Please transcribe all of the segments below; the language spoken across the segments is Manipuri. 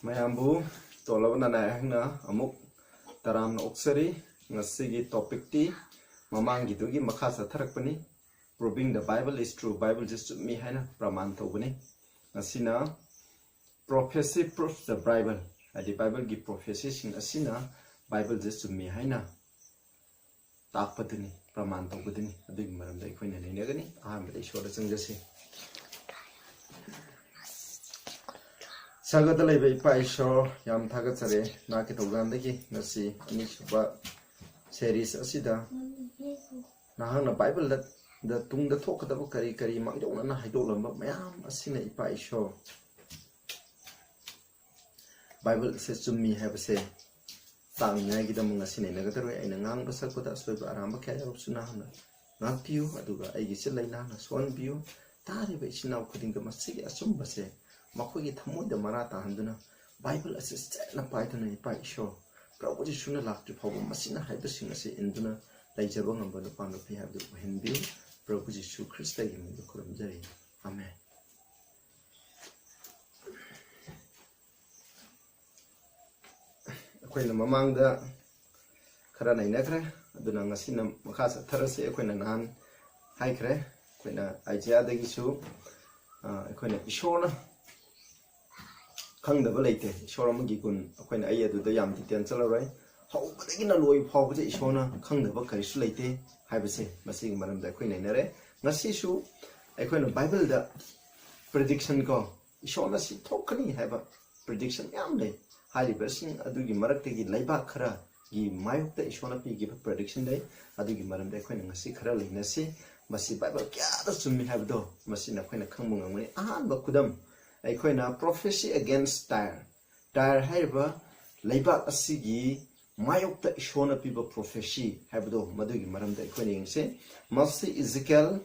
mayambu tolabana na hangna amuk taram na oksari ngasigi topic ti mamang gitu gi makasa tharakpani proving the Bible is true. Bible just me haina praman thobani ngasina prophecy proves the Bible. Adi Bible gi prophecy sing asina Bible just me haina takpadini praman thobadini adi maram dai khoina ne gani aham dai shora changjasi Sagata lay bay pa isho yam thagat sare na ki togan dagi nasi ani suba series asida na hang na Bible da tung da thok da kari kari mak do na haidol lamba mayam asina ipa isho Bible says to me have say tang ngai gi da mung asina na ga taroi aina ngang ba sak da soi ba aramba kya ro suna na na piu aduga ai gi silai na son piu tari ba isina khuding da masigi asum ba se Makogi Tamuda Marata Handuna, Bible assistant na Python and Pai show. Probably sooner laugh to Papa Masina had the singer say Induna, like Jabong and Bonapano P have the Hindu, Probably Shu Christa in the Kurum Jay. Amen. Queen among the Karana Necre, Dunangasina Makasa Terrace, Queen and Ann Haikre, Queen Ijia the Gisu, Queen Ishona. Kangdaba leite ishorama gun akoina ai adu da yam detail chalawai hawbadagi na loi phawbje ishona kangdaba karisu leite haibase masing maram da akoina nare ngasi su akoina Bible da prediction ko ishona si thokani haiba prediction yam le hali versing adugi marakte gi laiba khara gi mayuk da ishona pi gi prediction dai adugi maram da akoina ngasi khara leinasi masi Bible kya da summi haibdo masi na akoina khangmu ngani ahan ba kudam Aikoina prophecy against Tyre. Tyre haiba Laibak asigi mayokta ishona piba prophecy haibdo madugi maramda aikoina yingse masi Ezekiel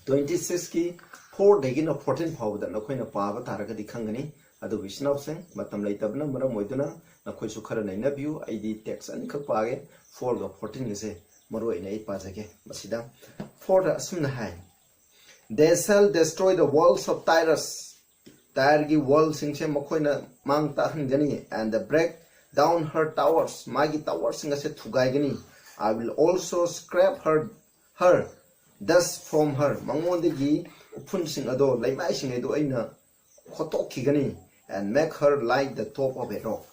26 ki 4 degina 14 phawda nakoina paaba taraga dikhangani adu vishnavseng matam leitabna maram moiduna nakoi su khara naina view id text ani khak paage 4 ga 14 gise maroi nei pajage masida 4 da asumna hai They shall destroy the walls of Tyrus Tyre gi wall singse makoina mang ta hangani and break down her towers magi towers singa se thugai gani I will also scrap her dust from her mangonde gi upun sing ado laimai sing edo aina khotok khigani and make her like the top of a rock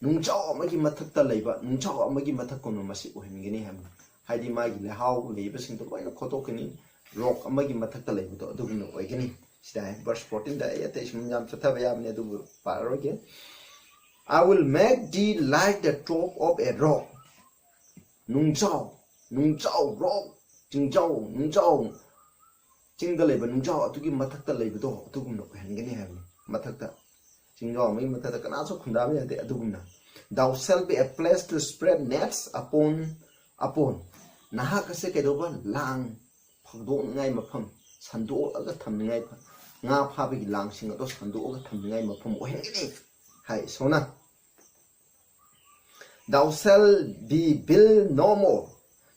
nungchao magi mathakta leiba nungchao magi mathak kono masi ohimgani ham haidi magi le how leiba sing to aina khotokani rock amagi mathakta leiba to adugno oigani Verse 14 I will make thee like the top of a rock. Nung chao, rock, Jing Zhao, Nung Zhao, Jing the labor, Nung Zhao, to give Mataka labor door, to go and get him. Mataka, Jing Zhao, me Mataka, and also Kundami de Aduna. Thou shalt be a place to spread nets upon. Nahaka sekedover, lang, Pagdon Ngai Mapum, Sando, other Tamingai. Nga phabi lang sing ado sandu ga thamngai mafum ohengini hai sona Thou shall be built no more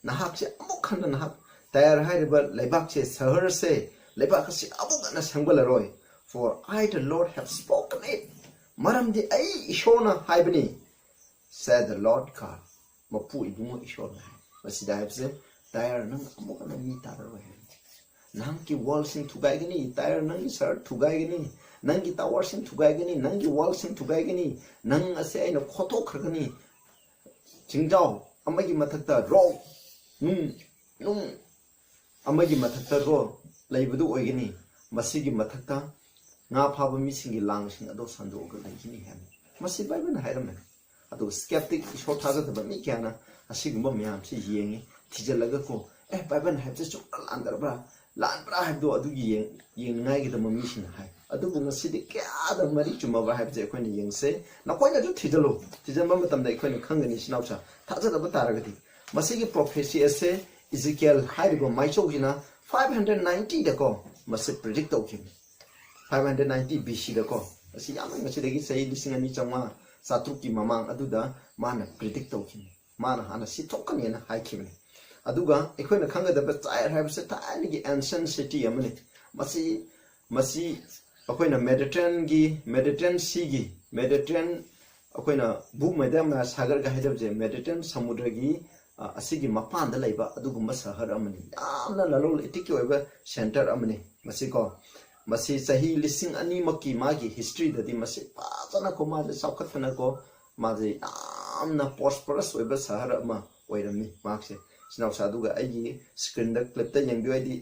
nahak se amuk khanda nahak tayar haiba laibak se sahar se laibak se amuk na sangbala roi for I the Lord have spoken it maram di ai ishona haibani said the Lord God mapu ibungo ishona masida haibse tayar nang amuk na mi taroi Nangi wall sing to gaigani, tire nangi sir to gaigani, Nangi tower sing to gaigani, Nangi wall sing to gaigani, Nang a say no koto kragani, Jingzao, Amagi Matata, row, nung, Amagi Matata row, Labadu oigani, Masigi Matata, Na papa missing a lounging a dos and over like him. Masi by when Hideman. A those skeptic short hazard of a mikana, a sigma miam, see ying, Tijalagaco, by when have just under bra. Lan bra have do adu yin ngai the mission hai adu bunga sidi kya da mari chuma ba have je khoi ni yin se na koi na ju thijalo tijama matam dai khoi ni khangani sinaucha thaja da taragati masigi prophecy ase Ezekiel haibo maicho gina 590 da ko masi predict tokim 590 BC da ko asi yamang ngasi dagi sei lising ani chama satruki mamang adu da mana predict tokim mana hana si thokani na haikimni Aduga, equina kanga the Batai have set an ancient city a minute. Masi अखोइना मेडिटेरेनियन सी मेडिटेरेनियन अखोइना बुक मैदाम सागर का हाइदबजे मेडिटेरेनियन समुद्र की असिगी मपान लेबा अदुगुम्बा सहर अमनि यामना ललोल इटिकी ओइबा सेंटर अमनि मसिको मसी सही लिसिंग अनि मक्की मागी हिस्ट्री ददी मसी पाजना को माजे साखतना को माजे यामना प्रॉस्परस ओइबा सहर अमा ओइरमी मार्क्से सिनाव सादुगा आइगी स्क्रीन द क्लिप द यंगबिवाइदी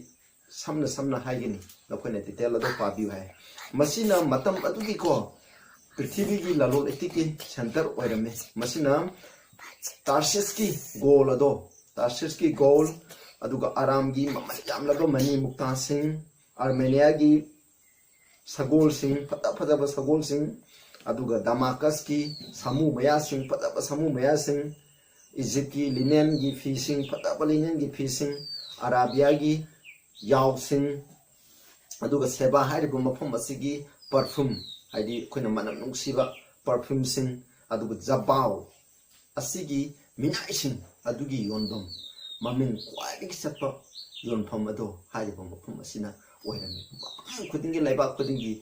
समना हाइगिनी लखोइना डिटेल अदो पाबिउ हाय मसीना मतम अदुगी को पृथ्वी की ललोल इटिकी सेंटर ओइरमी मसीना तार्सिस की गोल अदो तार्सिस की गोल अदुगा आराम की ममल मनी मुक्ता सिंह आर्मेनिया की सगोल सिंह फजब सगोल सिंह अदुगा दमाकस की समूह मया सिंह फजब समूह मया सिंह इजिप्ट की लिनेन की फी सिंह फजब लिनेन की फी सिंह अराबिया की याव सिंह अदुगा सेबा हाइरिबो मफम असिगी परफ्यूम हाइदि खोइना मनम नुंगसिबा परफ्यूम सिंह अदुगा जबाव असिगी मिनाइसिंग अदुगी योनबम ममिंग क्वाइदिगी सत्प योनफम अदो हाइरिबो मफम असिना ओइरमी मफम खुदिंगी लाइबा खुदिंगी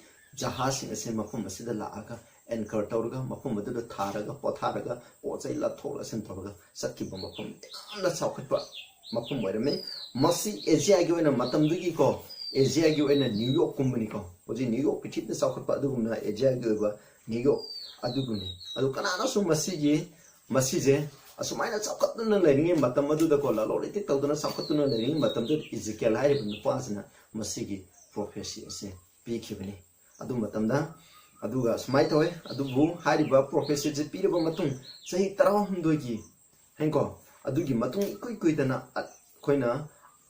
जहासिंग असे मफम असिदा लाआगा एंकर तौरगा मफम अदुदा थारगा पोथारगा पोचै लथोला सेंतरगा सत्किबो मफम यामना साउखटपा मफम ओइरमी मसी एशिया की ओइना मतमदुगी को एशिया की ओइना न्यूयॉर्क कुंबनी को ओजि न्यूयॉर्क पिथिपना साउखटपा अदुगुना एशिया की ओइबा न्यूयॉर्क अदुगुने अदु कनानासु मसीगी मसीजे असुमाइना साउखटना लेरिंगे मतम अदुदा को लालोलिति तौदना साउखटना लेरिंगे मतम दु इजिकेल हाइरिबा नुपासना मसीगी प्रोफेसी असे पीखिबनी अदु मतमदा अदुगा सुमाइ तोय अदुबु हाइरिबा प्रोफेसी जे पीरबा मतुंग सही 12 की हेंको अदुगी मतुंग कुइदना खोइना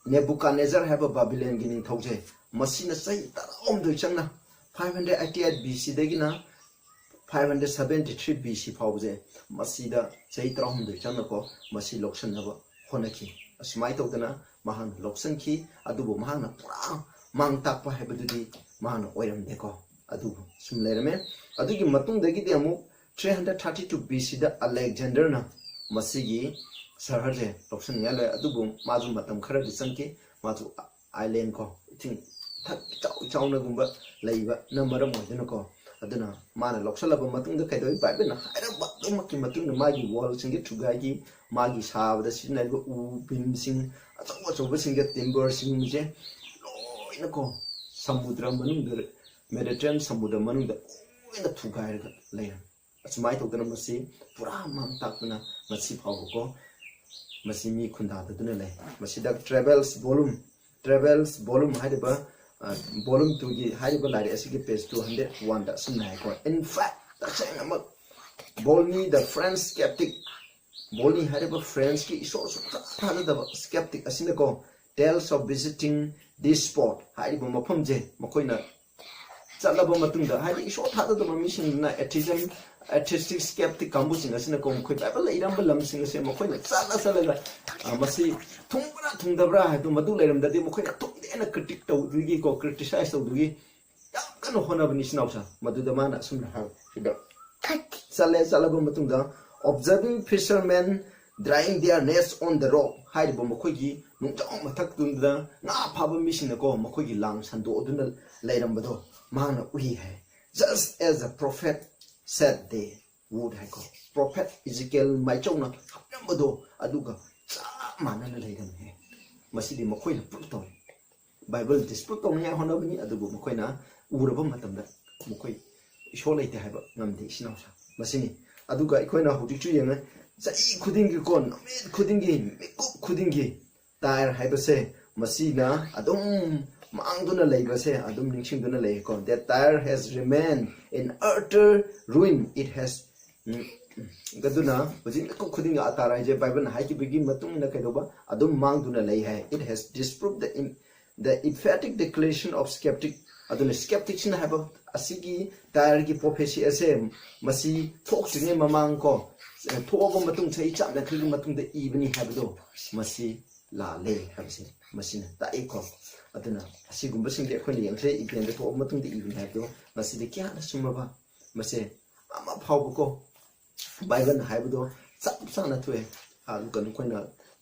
नेबुकानेजर हैबा बाबिलोन की निथौजे मसीना सही 12 चंगना 588 BC दगिना 573 BC फाउजे मसीदा सही 12 चंगनको मसी लोक्सनबा होनकी असुमाइ तौदना महान लोक्सनकी अदुबु महान पुरा मांग ताकपा हैबदुदी महान ओइरमदेको अदुबु सुम लेरमे अदुगी मतुंग दगिदि अमु 332 BC दा अलेक्जेंडर ना मसीगी सहरजे लोक्सन याले अदुबु माजु मतम खरा दिसंके माजु आइलैंड को थिंग थक चाउना गुंबा लैबा नंबर मोदनको अदुना माना लोक्सलब मतुंग द कैदोइ बाइबेना हाइरबा दुमकी मतुंग मागी वॉल सिंगे ठुगागी मागी साबदा सिनाइबो उ बिन सिंग अचो सिंगे टिम्बर सिंग मुजे लोइनको समुद्र मनुंग मेडिटेरेनियन समुद्र मनुंग लोइना ठुगाइरगा लैर असुमाइ तौदना मसी पुरा मांग ताकना मसी फावको मसी मी खुंदादुना लै मसीदा ट्रेवल्स वॉल्यूम हाइबा वॉल्यूम 2 की हाइबा लाइरे असिगे पेज 201 दा सुनाइको इन फैक्ट तसेंगम बोलनी द फ्रेंच स्केप्टिक बोलनी हाइबा फ्रेंच की इसो थादब स्केप्टिक असिनको tales of visiting this spot हाइबा मफम जे मखोइना चलबा मतुंग हाइबा इसो थादब मिसिंगना एथिस्टिक स्केप्टिक कांबुसिंग असिना को मखोइ बाइबल इरंबा लमसिंग असे मखोइना चलगा मसी थुंगदब्रा हाइदु मदु लेरमददि मखोइना थुंगदेना क्रिटिक तौदुगी को क्रिटिसाइज तौदुगी याम कन होनबनि सिनाउसा मदुदा माना सुन हा सिदा चलबा मतुंग observing fisherman drawing their nets on the rock हाइबा मखोइगी नुंजाउ मथक तुंदा ना फाबा मिसिंग को मखोइगी लांग संदो अदुना लेरमबदो माना उही है just as a prophet said they would have go prophet Ezekiel maichona hapnambado aduga manana leidam he masidi makoina protol bible dispute tong ya honabni adugo makoina uraba matamda makoi isho leite haiba ngamde sinausa masini aduga ikoina hudichu yenga sai khudingi kon khudingi tair haibase masina adum Mangduna Lagose, Adum Nixingduna Lake, that tire has remained in utter ruin. It has Gaduna, was in the cooking Ataraja Bible Haki begin Matung Nakadoba, Adum Mangduna Lay. It has disproved the emphatic declaration of skeptic. Adun skeptics in have a sigi, tire prophecy as him, Masi, talks to him among ko, Togo Matung Taicha, and Kili Matung the evening habdo, Masi La Lay, have seen Masina, the echo. अदुना असिगुंबसिंगे अखोनि यंगसे इवेंट दे तो मतुंग दे इवेंट हाइबो मसिदे क्या सुमबा मसे अमा फावबको बाइबल हाइबदो सब साना थुए आलु कनु Koyna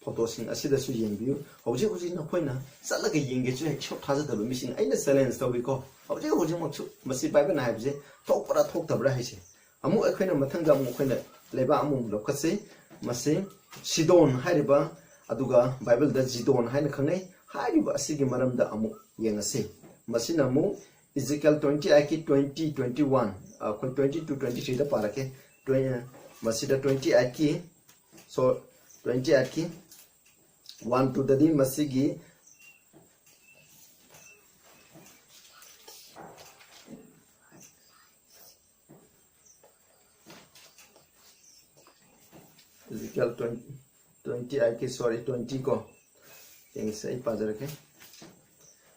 photo sing asida su yengbiu hoje hoje na khoina salaga yenge chu shop thaja da missing aina challenge tawi ko hoje hoje mo chu masi bai ba na habje thok para thok tabra haise amu akhoina mathanga amu khoina leba amu lokase masi sidon hariba aduga bible da jidon haina khangai hariba asigi maramda amu yengase masina amu Ezekiel 20 aki 20 21 khoi 20 to 23 da parake 20 masida 20 aki so 20 aki 1 to the masigi Ezekiel 20 aki sorry 20 ko yang sai pajar ke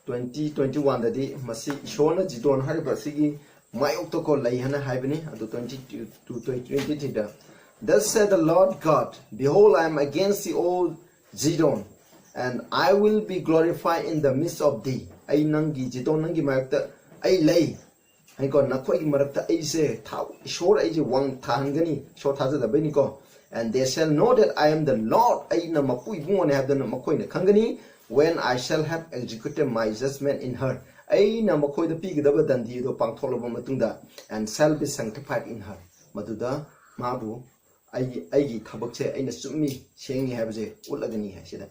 2021 dadi masi shona jidon hariba sigi mayok to ko lai hana haibani adu 22 to 23 da thus said the Lord God, behold, I am against the old Zidon, and I will be glorified in the midst of thee. Ay nangi Zidon nangi marakta ay lay ay ko nakoi marakta ay se thaw shor ay je wang thangani shor thaza da bani ko and they shall know that I am the Lord ay na mapui bungo ne have the makoi ne khangani when I shall have executed my judgment in her ay na makoi da pi gidaba dandi do pangtholoba matungda and shall be sanctified in her maduda mabu I thabak che aina summi sengi habje ulagani ha sida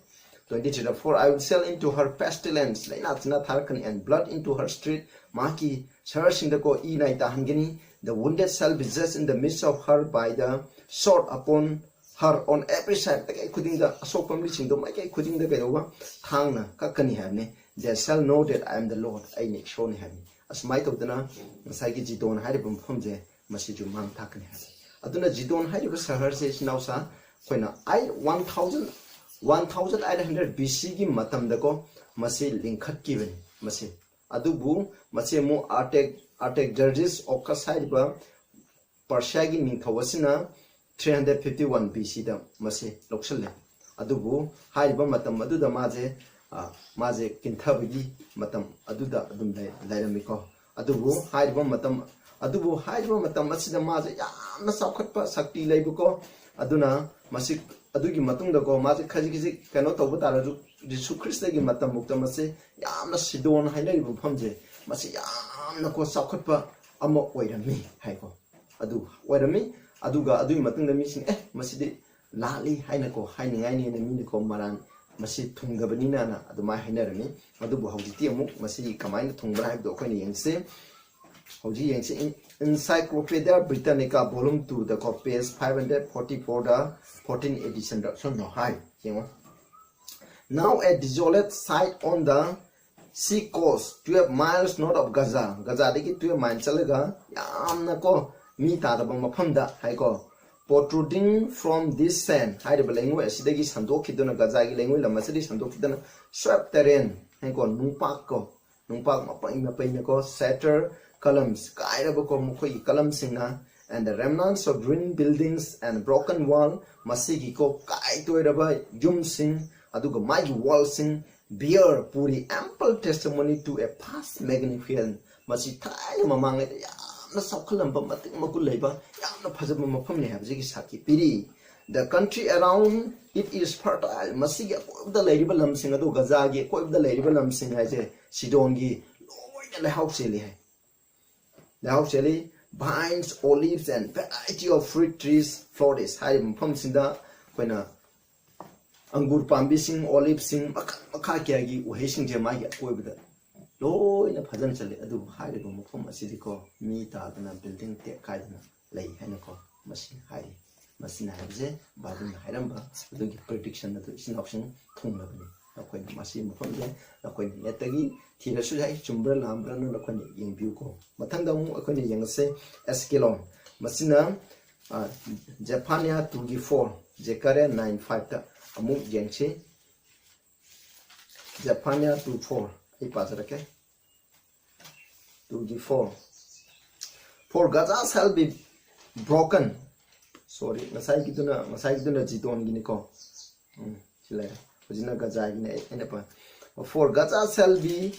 23 for I will sell into her pestilence laina tina tharkan and blood into her street maki searching the ko e nai ta hangani the wounded shall be judged in the midst of her by the sword upon her on every side kai khuding da asok pamli sing do mai kai khuding da kai wa thangna kakani habne they shall know that I am the Lord I ne shoni habni asmai to dana sai ki jidon hari bum phomje masiju mang thakani ha aduna jidon hariba sahar se sinausa koina I 1800 BC gi matam da ko masi lingkhat ki ben masi adubu masi mu artek judges okasaiba Persia gi ningthawasina 351 BC da masi loksalle adubu hariba matam aduda maje kinthabagi matam aduda adum lairami ko adubu hariba matam asida maje yamna sakhatpa sakti leibuko aduna masik adugi matungda ko maje khaji kano tobu taraju Jesu Christ gi matam mukta mase yamna sidon hainai bu phamje masi yamna ko sakhatpa ama oirami haiko adu oirami aduga adugi matungda mising masidi lali haina ko hainingai ne mi ko maran masi thungabani na aduma hainarami adubu hawjiti amuk masi kamaina thungbra haibdo ko ni yengse Hoji yengsi Encyclopedia Britannica Volume 2 the page 544 the 14th edition so no high now a desolate site on the sea coast 12 miles north of Gaza deki 12 miles chalaga yamna ko mi ta da mafam da hai ko protruding from this sand hai de lengwe asidagi sandok khidona Gaza gi lengwe lamasadi sandok khidona swept terrain hai ko nungpak mapai ko setter columns kairabako mukoi columns singa and the remnants of ruined buildings and broken wall masigi ko kai toiraba yum sing aduga my wall sing bear puri ample testimony to a past magnificent masi thai mamang yamna sakhalam ba matik makul leiba yamna phajaba mafam ne habjigi saki piri the country around it is fertile masigi ko da leiba lam sing adu Gaza gi ko da leiba lam sing ha je Sidon gi loina le house le hai now Shelly vines, olives, and variety of fruit trees flourish. Hai mpham sinda koina angur pambi sing, olive sing, makha kya gi uhai sing je ma ya koi bida. Loina phajan chale adu hai de mpham asidi ko mi ta dana building te kai dana lei haina ko machine hai machine hai je badun hairam ba adu gi prediction adu sin option thungna bani. Koin masi mpham je koin netagi thira su jai chumbra lambra no koin yengbiu ko mathang da mu koin yengse Askelon masina Japhania 2:4 Zechariah 9:5 ta amu yengche Japhania 2:4 ai pazara ke 2:4 for Gaza shall be broken sorry masai giduna jidon gini ko silai for Gaza shall be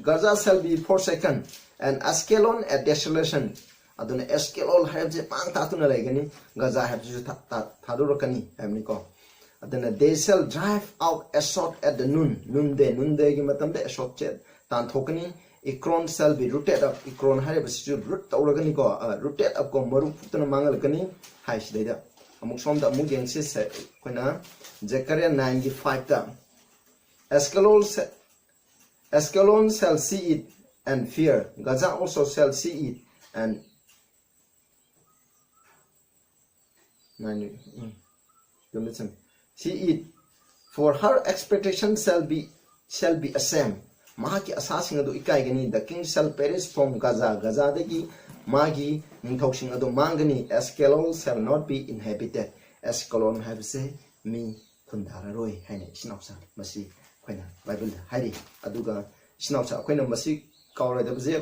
Gaza shall be forsaken and Askelon a desolation aduna Askelon have je pang tatuna laigani Gaza have je thadurakani hamni ko adana they shall drive out Asshod at the noonday gi matam de Asshod chet tan thokani Ekron shall be rooted up Ekron haribasisu root tawragani ko rooted up ko maru putana mangal kani hai sidida amuk somda amuk yengse se koina Zechariah 9:5 ta Askelon shall see it and fear. Gaza also shall see it and see it. For her expectation shall be ashamed. Mahaki asasing adu ikaigani. The king shall perish from Gaza. Gaza degi magi ningthoksing adu mangani. Askelon shall not be inhabited. Askelon have say me kundara roy haine sinopsa masi koina Bible hairi aduga sinopsa koina masi kaura da bje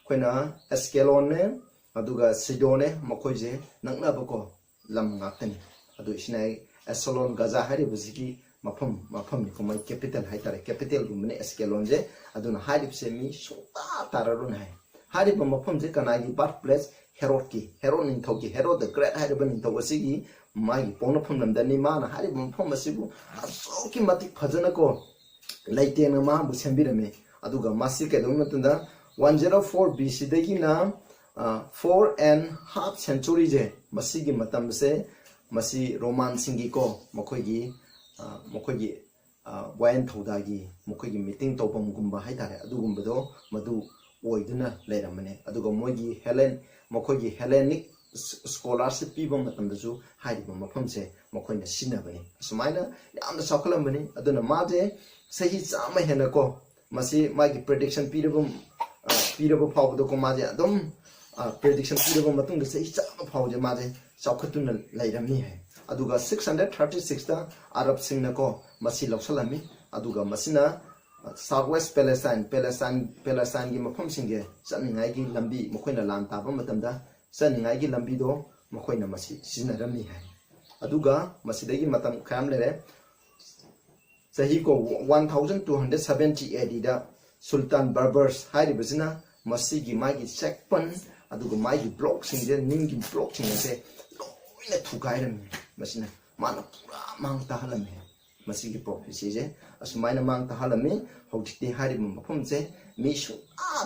koina Askelon ne aduga Sidon ne makoje nangna bako lam ngakani adu sinai Askelon Gaza hairi bji mafam ni komai capital haitare capital gumne Askelon je aduna hairi bse mi sota tararun hai hairi ba mafam je kanagi birthplace Herod ning thoki Herod the great hairi ba ning thawasigi magi pona pham namdani mana hairi ba mafam asibu asoki mati phajana ko laite na ma bu sembirame aduga masi ke dum matunda 104 BC dagi na 4.5 century je masi gi matam se masi Roman singi ko mokogi wayan thawdagi mokogi meeting topam gumba haitare adugumbado madu oiduna leiramane aduga mogi mokogi Hellenic scholarship piba matamdasu hairiba mafamse mokoina sinabani sumaina yamna sakalambani aduna maje sahi chama hena ko masi magi prediction piraba phawdo ko maje adum prediction piraba matungda sahi chama phawje maje saukhatuna leiramni hai aduga 636 ta Arab singna ko masi loksalami aduga masina Southwest Palestine gi mafam singe saningai gi lambi mokoina lan taba matamda saningai gi lambi do mokoina masi sinaramni hai aduga masidagi matam kham lere sahi ko 1270 AD da Sultan Berbers hairi bizina masi gi magi checkpan aduga magi block singe ningi block singe se loina thugairam masina mana pura mang ta halam hai masigi prophecy je asmaina mang ta halami hojti hari mafam je mi shu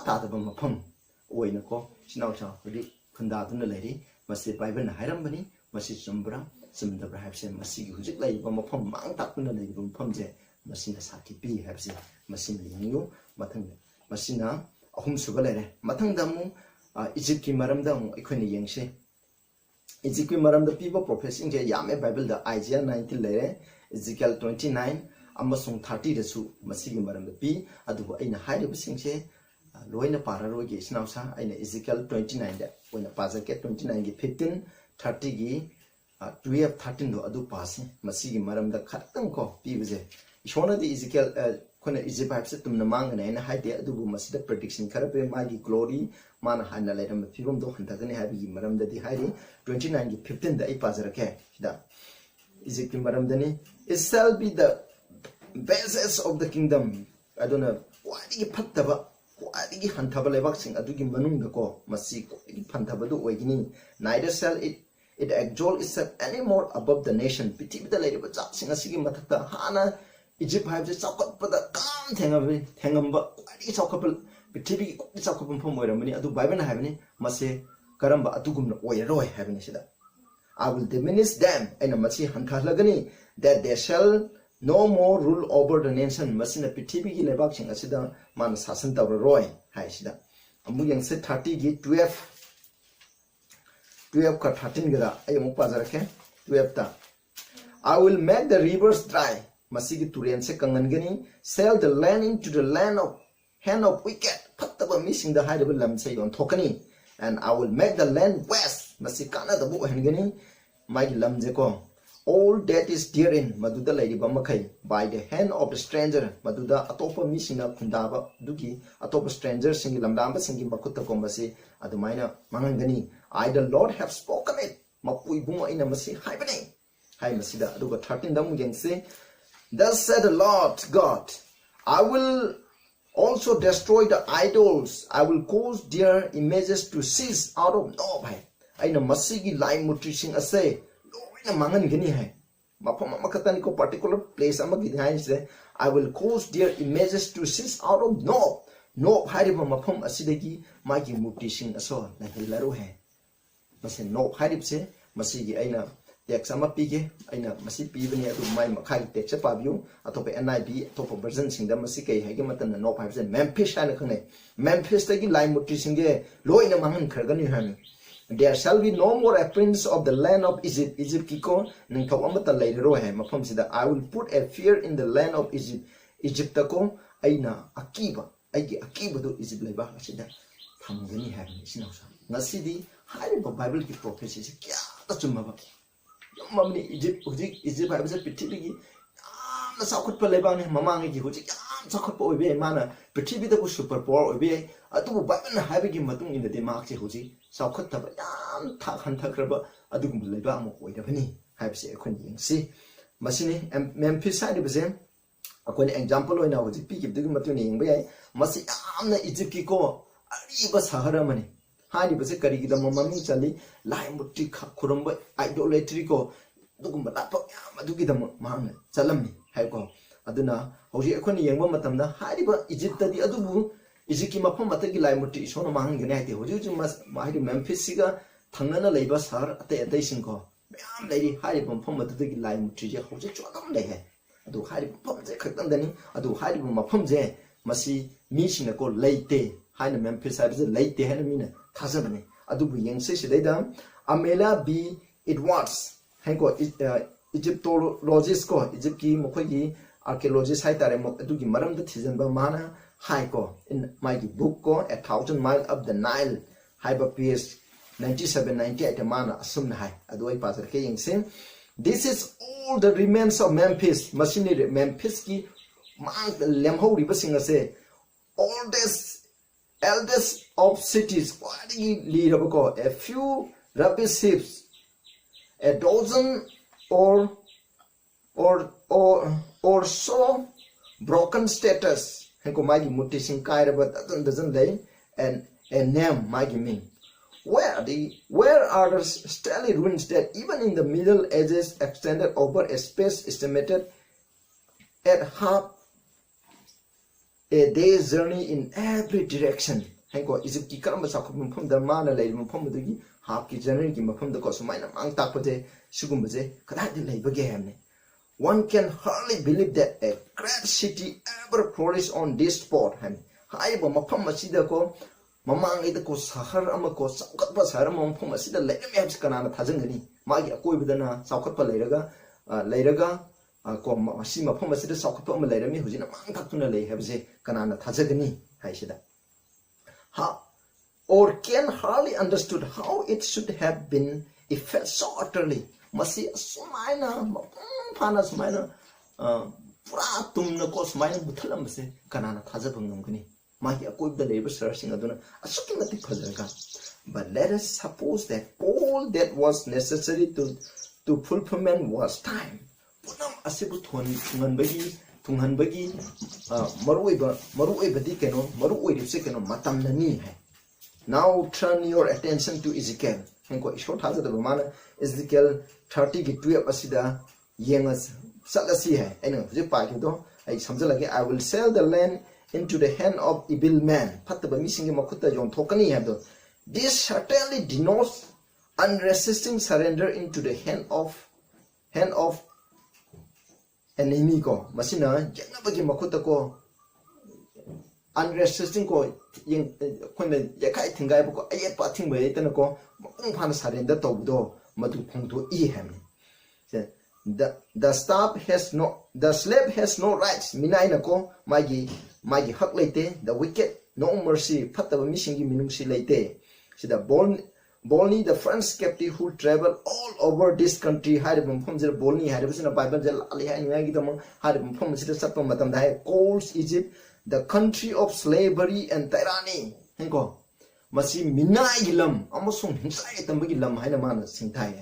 ta da mafam oina ko sinau cha ri khanda dun leiri masi bible na hairam bani masi chumbra chumdabra habse masigi hujik lai ba mafam mang ta kun lai ba mafam je masina saki pi habse masin lingu mathang masina ahum suba lere mathang damu Egypt ki maram da ikhoni yengse Egypt ki maram da piba prophecy je yame bible da Isaiah 19 lere Ezekiel 29 amasung 30 dasu masigi maram pi adubu aina haire bisingse loina pararo ge snausa aina Ezekiel 29 da oina pazake 29 ge 15 30 ge 12 13 do adu pase masigi maram da khatang ko pi bije ishona di Ezekiel kona Egypt habse tumna mangana aina haide adubu masida prediction karabe magi glory mana hanna lairam pibum do hantagane habi maram da di haire 29 ge 15 da ai pazarake da Ezekiel maram dani it shall be the basis of the kingdom aduna wadi phattaba wadi hantaba lebak sing adugi manung da ko masi ko phantaba du oigini neither shall it exalt itself anymore above the nation piti da leriba cha sing asigi mathakta hana Egypt have just chakot pada kam thengamba wadi chakopal piti ko chakopam phom oiramani adu bible na habani mase karamba adugumna oiroi habani sida I will diminish them and machi hankalagani that they shall no more rule over the nation masina pithibi gi lebak sing asida man sasan tawra roi hai sida amu yang se 30 gi 12 ka 13 gada ay mu pazarake 12 ta I will make the rivers dry masigi turian se kangangani sell the land into the hand of wicked pattaba missing the hide lam say on thokani and I will make the land west masikana the bu hangani my lamjeko all that is therein maduda lady bamakai by the hand of the stranger maduda atopa misina kundaba dugi atopa stranger singi lamdamba singi makutta kombasi adumaina mangangani I the Lord have spoken it mapui bunga ina masi haibani hai masida aduga 13 dam gengse thus said the Lord God I will also destroy the idols I will cause their images to cease out of no bhai aina masigi lai mutri sing ase loina mangan gani hai mafam amakatan ko particular place amagi hai se I will cause their images to cease out of no hariba mafam asidagi magi mukti sing aso la hilaro he mase no harib se masigi aina text ama pige aina masi pibani adu mai makhai text pabiu atope NIV atope version singda masi kai hage matan no 5% Memphis ana khane Memphis tagi lai mukti singe loina mangan khargani hani there shall be no more appearance of the land of Egypt Egypt kiko ningthau amata leiro he mafam sida I will put a fear in the land of Egypt ko aina akiba aigi akiba do Egypt leba asida thamgani ha ni sinausa ngasidi hariba Bible ki prophecy se kya ta chumma mamni Egypt haibse prithibigi yamna sakhutpa leba ne mamangi ki hoji yam sakhutpa oibe mana prithibida ko super power oibe atu Bible haibigi matung in the mark se hoji sakhutba yam thakhan thakraba adugum leba amo oidabani haibse ekhon yingsi masini Memphis haibse akoni example oina hoji piki dugu matuni yingba yai masi yamna Egypt ki ko ariba sahara mani hani base kari gida mamami chali lai mutti khurumba idolatry ko dugumba lapo adugi dam mahang chalamni hai ko aduna hoji ekhoni yengba matamda hariba Egypt di adubu Egypt ki mafam matagi lai mutti isona mahang gane haite hoji hoji mas mahiri Memphis siga thangana leiba sahar ate ate singko myam leiri hariba mafam matagi lai mutti je hoji chodam lehe adu hariba mafam je khakdang dani adu hariba mafam je masi mi sina ko leite haina Memphis haibse leite haina mina thazabani adubu yengse sidaida Amela B Edwards hanko Egyptologist ko Egypt ki mokhoi archaeologist hai tare mo adugi maram da thijanba mana hai ko in my book ko 1,000 miles up the Nile haiba page 97-98 mana asumna hai adu ai pasar ke yengse this is all the remains of Memphis machinery Memphis ki mang lemho riba singase all this eldest of cities, a few rubbish heaps, a dozen or so broken statues. Henko magi muti sing kaira but doesn't lay and a name magi mean. Where are the stelly ruins that even in the Middle Ages extended over a space estimated at half a day's journey in every direction. Hanko Egypt ki karamba sakhum phum da mana lei phum dagi half ki journey ki phum da ko sumaina mang tak pate sugum je kada di lei bage hamne one can hardly believe that a great city ever flourished on this spot han hai ba mapham asida ko mamang ida ko sahar ama ko saukat ba sahar ma phum asida lei me habs kana thajangani magi akoi bidana saukat pa leiraga ko masi mafam asida saukat pa ma leirami hujina mang thakuna lei habse kana thajagani haisida how or can hardly understood how it should have been effect so utterly masi sumaina phana sumaina pura tumna ko sumaina buthalam se kana thajabangam gani magi akoi da labor searching aduna asuki mati phajanga but let us suppose that all that was necessary to fulfillment was time punam asibu tunghan bagi marui badi keno marui ripse keno matam nani hai now turn your attention to Ezekiel henko ishor thaja da mana Ezekiel 30 ki 12 asida yengas salasi hai ena je pa ki do ai samjalage I will sell the land into the hand of evil man phatba mising makutta jon thokani ha do this certainly denotes unresisting surrender into the hand of enemy ko masina yanabagi makuta ko unresisting ko yeng khone yakai thingai ko ayet pa thing bai tan ko ung phan surrender to do madu phongto I ham the slave has no rights minaina ko magi hak leite the wicked no mercy phataba misingi minungsi leite sida Bolni the French captive who travel all over this country haribum phomjir Bolni haribusina Bible jal ali hai ngai gidam haribum phomjir satpa matam dai calls Egypt the country of slavery and tyranny henko masi minai gilam amasung hinsai tambagi lam haina mana singthai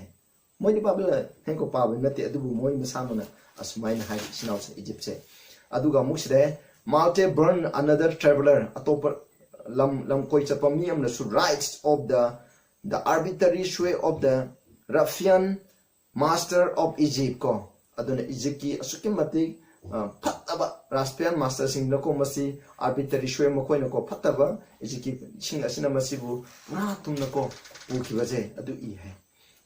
moi ni Bible henko pabe nate adubu moi masamana asmaina hai sinausa Egypt se aduga mukside Malte burn another traveler atopa lam koi chapa mi amna should rights of the arbitrary sway of the ruffian master of Egypt ko aduna Egypt ki asuki mati fataba Raspian master sing na ko masi arbitrary shwe mo ko na ko fataba Egypt ki sing asina masi bu pura tum na ko bu ki baje adu I hai.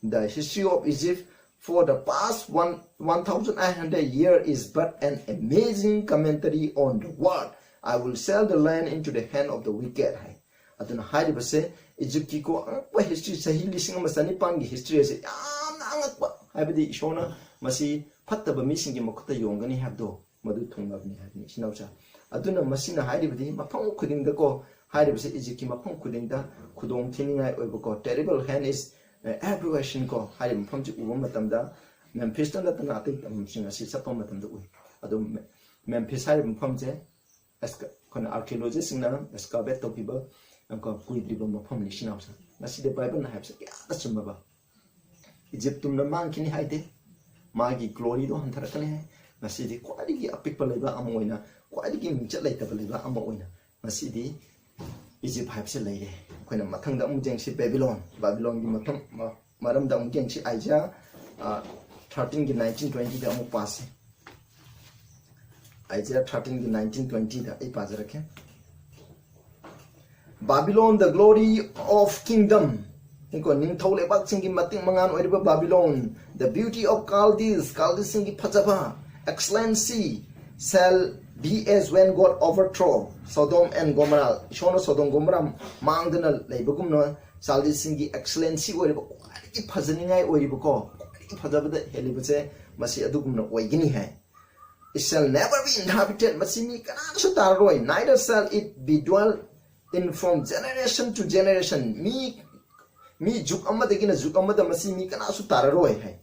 The history of Egypt for the past 1,800 years is but an amazing commentary on the world. I will sell the land into the hand of the wicked. Aduna hari base Egypt ki ko pa history sahi lising masani pangi history se yam angak ba habidi shona masi fataba mi singi makuta yongani habdo madu thungabni habni sinaucha aduna masina hari bidi mafang khuding da ko hari base Egypt ki mafang khuding da khudong thiningai oibo ko terrible hand is everywhere shin ko hari mafam ji uwa matamda Memphis ta natana atai tam singa si sapam matamda ui adu Memphis hari mafam je aska kona archaeologist singna excavate to piba angka kuidriba mafam ni sinaucha masi de bible na habsa ya da chumba Egypt tum na mang kini haide magi glory do hantarakane hai masidi kwadi apik palaiba amoina kwadi michat laita palaiba amoina masidi Egypt habse laire koina mathang da mujeng si Babylon gi mathang maram da mujeng si Isaiah 13 ki 1920 da amu pass Isaiah 13 ki 1920 da ai pass rakhe Babylon the glory of kingdom Inko ning thole bak singi mating mangan oiriba Babylon the beauty of Chaldees singi phajaba excellency shall be as when God overthrow Sodom and Gomorrah shona Sodom Gomorrah mangdana leibagum no Chaldees singi excellency oiriba kwadi phajaningai oiriba ko kwadi phajabada helibache masi adugum no oigini hai it shall never be inhabited masimi kana su tarroi neither shall it be dwelt in from generation to generation mi juk amadagi na juk amada masi mi kana su tararoi hai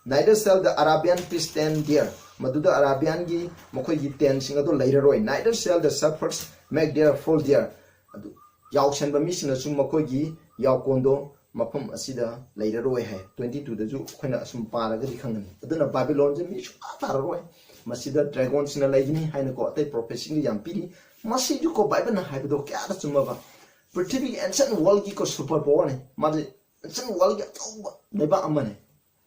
neither shall the Arabian priest stand there maduda Arabian gi mokoi gi ten singa do lairaroi neither shall the shepherds make their fall there adu yaushan ba mi sina sum mokoi gi yakondo mafam asida lairaroi hai 22 da ju khoina sum paraga di khangani aduna Babylon je mi su tararoi masida dragon sina laigini haina ko atai prophecy gi yampiri masi ju ko Bible na haido kya da summa ba Prithvi ancient world ki ko super power ne madi ancient world ki atauba neba amane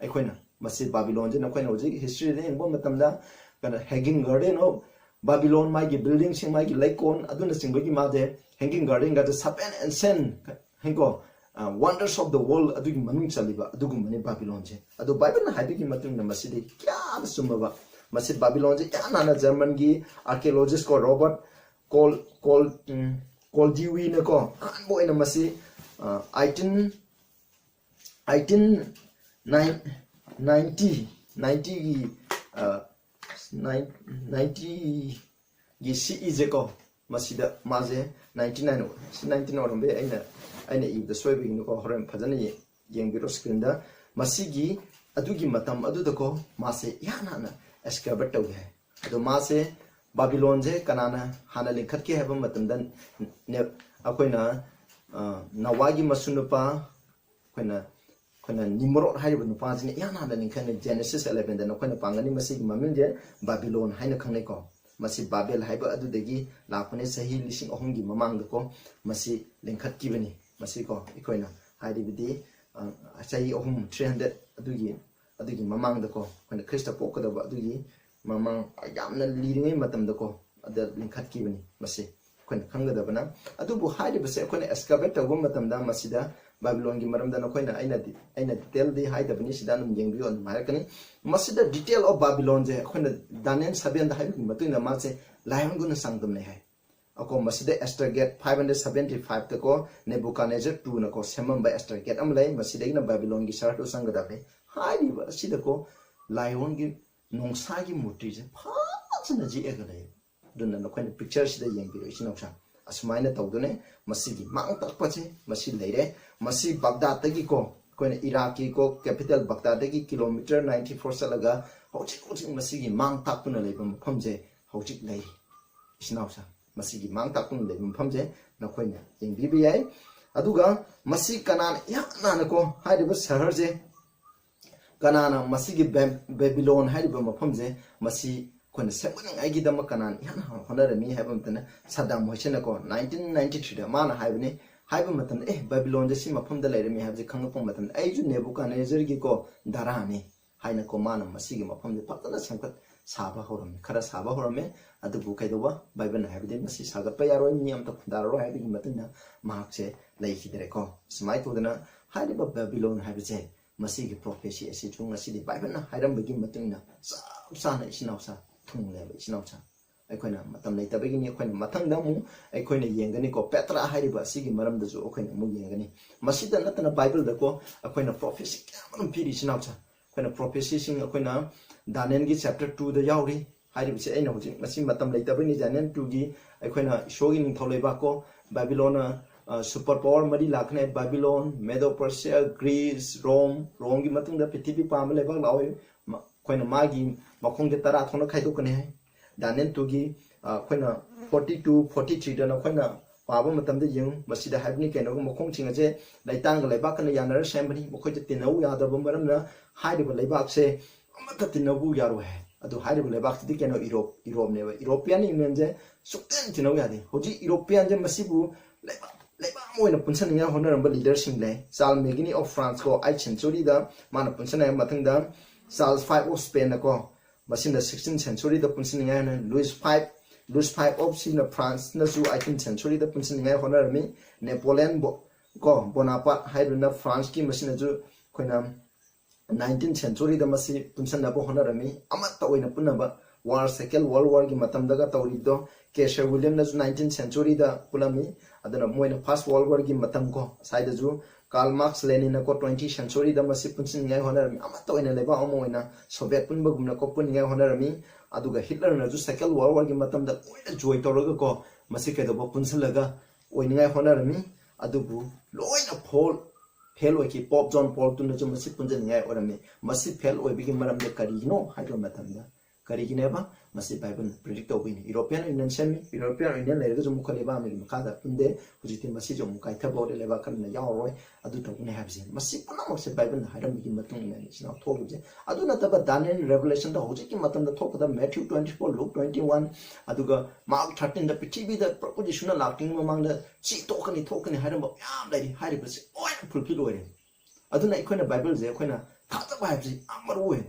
aikhoina masi Babylon je na khoina hoji history ne engbo matamda kana hanging garden of Babylon mai gi building sing mai gi laikon aduna singba gi made hanging garden ga the seven ancient hengo wonders of the world adugi manung chaliba adugu mane Babylon je adu Bible na haibi gi matung na masi de kya da summa ba masi Babylon je ya na German gi archaeologist ko Robert Koldiwi na ko anbo ina masi 90 gi CE je ko masida maje 99 orombe aina ibda soibi no ko horen phajana yengbiro screen da masigi adugi matam adu da ko mase yana na excavate tau hai ado mase Babylon je kanana hana linkhat ke haba matamdan ne akoina nawagi masunupa koina nimrod haiba nupa jini yana hana linkhat ne Genesis 11 da koina pangani masi mamin je Babylon haina khangnai ko masi Babel haiba adu degi lakone sahi lising ohum gi mamang da ko masi linkhat ki bani masi ko ikoina haidi bidi sahi ohum 300 adugi mamang da ko koina Krista pokada ba adugi mamang yamna leading matam da ko ada linkhat ki bani masi kon khanga da bana adu bu haide base kon excavate go matam da masida Babylon gi maram da na koina aina detail de haide bani sida num yengbi on marakani masida detail of Babylon je kon Daniel 7 da haide matu na ma se lion gun sangdam ne hai ako masida Astrogate 575 ta ko Nebuchadnezzar 2 na ko semam ba Astrogate am lai masida na Babylon gi sar to sang da be haide ba sida ko lion gi nongsaagi murti je phajana ji egalai dunna no khoina picture sida yengbiro isinoksa asmaina tawdune masigi mang takpache masi leire masi Baghdad tagi ko koina Iraqi ko capital Baghdad tagi kilometer 94 salaga hojik masigi mang takpuna leibam phamje hojik lei isinoksa masigi mang takpuna leibam phamje na khoina yengbibi yai aduga masi kanan ya na ko haidiba sahar je kanana masigi Babylon haiba mafamje masi kon sebuning aigi dama kanan yana honara mi haiba mtana Saddam Hussein ko 1993 da mana haibne haiba matan Babylon je si mafamda laire mi haibje khangapong matan aiju Nebuchadnezzar gi ko darani haina ko mana masigi mafam de patana sangkat saba horam khara saba horame adu bu kaidoba bible na habide masi sagat pa yaro ni am ta khundaro habi matuna mahak che lai khidere ko smai to dana haide ba babylon habije masigi prophecy asi chung asi di bible na hairam bagi matuna sa na isinau sa thung le ba isinau sa aikoina matam lai tabagi ni aikoina mathang da mu aikoina yengani ko petra haiba sigi maram da ju aikoina mu yengani masida natana bible da ko aikoina prophecy kamaram piri sinau sa aikoina prophecy sing aikoina Daniel gi chapter 2 da yauri hairi se aina hoji masi matam lai tabani Daniel 2 gi aikoina shogi ning tholoi ba ko Babylon super power mari lakhne Babylon Medo Persia Greece Rome gi matung da prithibi pam le ba lawai aikoina magi makhong de tara thona khai do kane hai Daniel 2 gi aikoina 42 43 da na aikoina पाबा मतम दे यंग मसीदा हाइबनी केनो मखों चिंगजे लाइतांग लाइबाक न यानर सेमबनी मखोय तिनौ यादब मरम न हाइब लाइबाक से अमत तिनबु यारो है अदु हाइब लाइबाक दि केनो यूरोप ने यूरोपियन यूनियन जे सुक्तेन तिनौ यादे होजि यूरोपियन जे मसीबु लाइबा मोइना पुनसन या होनरम लीडर सिंग ले चार्ल मेगिनी ऑफ फ्रांस को 8th century दा मान पुनसन या मथंग दा चार्ल्स 5 of Spain को मसिन 16th century दा पुनसन या Louis V of Sina France na su 18th century da punsin ngai honor mi Napoleon ko Bonaparte haiduna France ki masina ju koina 19th century da masi punsan na bo honor mi amat ta oina punaba war second world war gi matam daga tawri do Kaiser William na 19th century da pulami adana moina first world war gi matam ko sai da ju Karl Marx Lenin ko 20th century da masi punsin ngai honor mi amat ta oina leba omoina Soviet punba gumna ko pun ngai honor mi aduga Hitler na ju second world war gi matam da oina joy tawraga ko masi ke do punsilaga oiningai honor mi adubu loina fail oi ki Pope John Paul tu na ju masi punjan ngai orami masi fail oi bi gi maram de karino haidro matam da karigine ba masi Bible predict to win European Union semi European Union le ju mukhale ba mi makada punde hujiti masi jo mukai tha bode le ba kan na yaw roi adu to ne have seen masi puna mo se Bible na hairam bi matung ne sina thogu je adu na ta ba Daniel Revelation da hujiki matam da thok da Matthew 24 Luke 21 aduga Mark 13 da ptv da proposition na lacking mamang da chi thokani hairam ba yam lai hairi ba se oi fulfill oi adu na ikoina Bible je ikoina tha ta ba have amaru we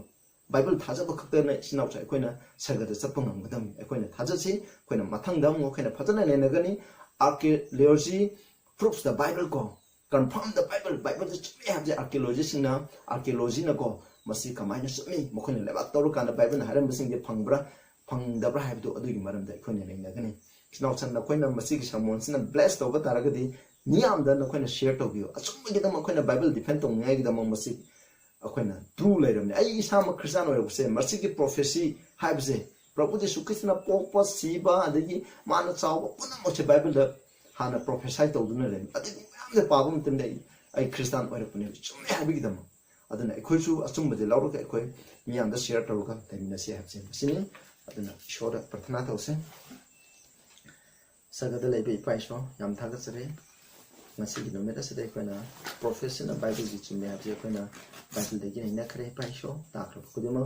Bible 타자바 극단에 신나오자 이코이나 설거드 접근한 거담 이코이나 타자시 이코이나 마탕담 이코이나 파자나 내내가니 archaeology proves the Bible ko confirm the Bible just me have the archaeologist na archaeology na ko masi kamaina sumi mokoina lebak toru kana Bible na haram bising de phangdabra have do adugi maram da ikoina nenegani sinauchan na koina masi ki samon sina blessed over taragadi niam da na koina share to bio asum gi da koina Bible defend to ngai gi da masi akoina du leiram ne ai sama Christian oi se masi ki prophecy habse Prabhu Jesu Christ na popa siba adagi mana chawa puna mo che Bible da hana prophesy to duna le adagi amde pabum tinde ai Christian oi pune chume habigi dam adana ekoi chu asum de lauro ka ekoi mi am da share to ka temina se habse sini adana shora प्रार्थना to se sagada lebe pai so yam thaga sare ngasi gi nomeda se de koina professional Bible ji chume habse koina Bible de gi na khare pai so ta khro kudima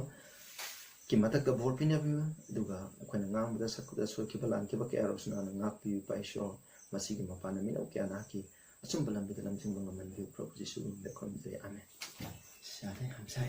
ki matak da bol pin abu duga koina ngam da sakuda so ki balan ki ba ke arosna ngak pi pai so masi gi mapana mi no ki ana ki achum balam bi dalam sing ngam man vi proposition de kon de amen sare hamsa